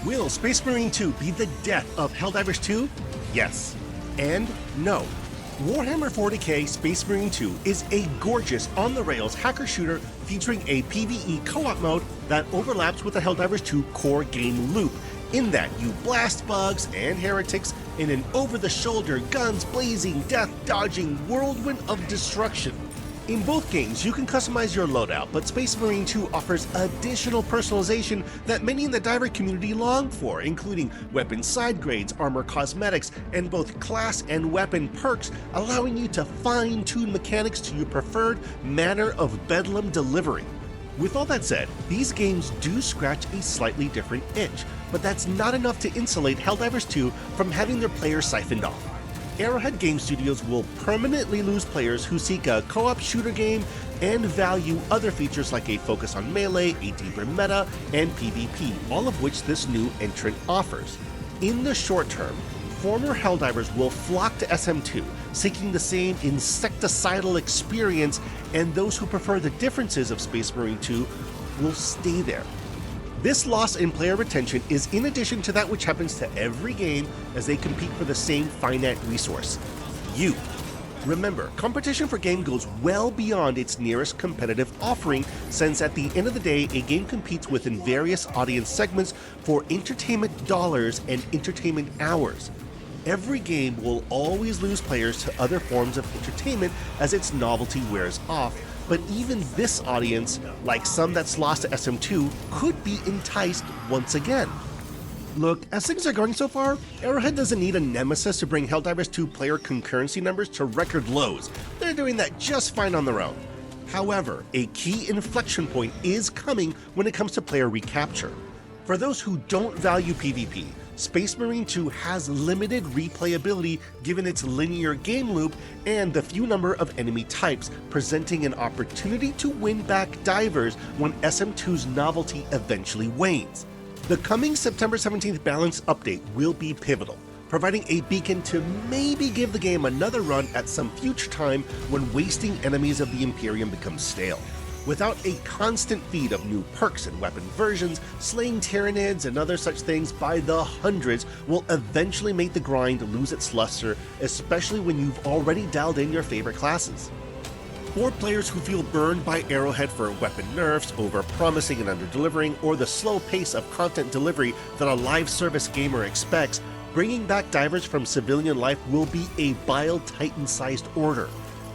Will Space Marine 2 be the death of Helldivers 2? Yes. And no. Warhammer 40k Space Marine 2 is a gorgeous on-the-rails hacker shooter featuring a PvE co-op mode that overlaps with the Helldivers 2 core game loop, in that you blast bugs and heretics in an over-the-shoulder, guns blazing, death-dodging whirlwind of destruction. In both games, you can customize your loadout, but Space Marine 2 offers additional personalization that many in the diver community long for, including weapon side grades, armor cosmetics, and both class and weapon perks, allowing you to fine-tune mechanics to your preferred manner of bedlam delivery. With all that said, these games do scratch a slightly different itch, but that's not enough to insulate Helldivers 2 from having their players siphoned off. Arrowhead Game Studios will permanently lose players who seek a co-op shooter game and value other features like a focus on melee, a deeper meta, and PvP, all of which this new entrant offers. In the short term, former Helldivers will flock to SM2, seeking the same insecticidal experience, and those who prefer the differences of Space Marine 2 will stay there. This loss in player retention is in addition to that which happens to every game as they compete for the same finite resource: you. Remember, competition for game goes well beyond its nearest competitive offering, since at the end of the day, a game competes within various audience segments for entertainment dollars and entertainment hours. Every game will always lose players to other forms of entertainment as its novelty wears off, but even this audience, like some that's lost to SM2, could be enticed once again. Look, as things are going so far, Arrowhead doesn't need a nemesis to bring Helldivers 2 player concurrency numbers to record lows. They're doing that just fine on their own. However, a key inflection point is coming when it comes to player recapture. For those who don't value PvP, Space Marine 2 has limited replayability given its linear game loop and the few number of enemy types, presenting an opportunity to win back divers when SM2's novelty eventually wanes. The coming September 17th balance update will be pivotal, providing a beacon to maybe give the game another run at some future time when wasting enemies of the Imperium becomes stale. Without a constant feed of new perks and weapon versions, slaying Tyranids and other such things by the hundreds will eventually make the grind lose its luster, especially when you've already dialed in your favorite classes. For players who feel burned by Arrowhead for weapon nerfs, over-promising and under-delivering, or the slow pace of content delivery that a live service gamer expects, bringing back divers from civilian life will be a Bile Titan-sized order.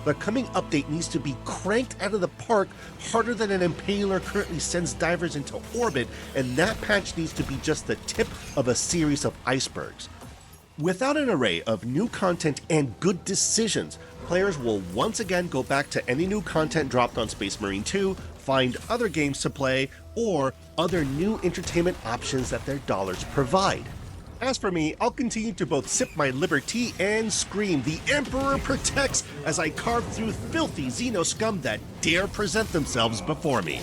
The coming update needs to be cranked out of the park harder than an impaler currently sends divers into orbit, and that patch needs to be just the tip of a series of icebergs. Without an array of new content and good decisions, players will once again go back to any new content dropped on Space Marine 2, find other games to play, or other new entertainment options that their dollars provide. As for me, I'll continue to both sip my liberty and scream, "The Emperor protects!" as I carve through filthy Xeno scum that dare present themselves before me.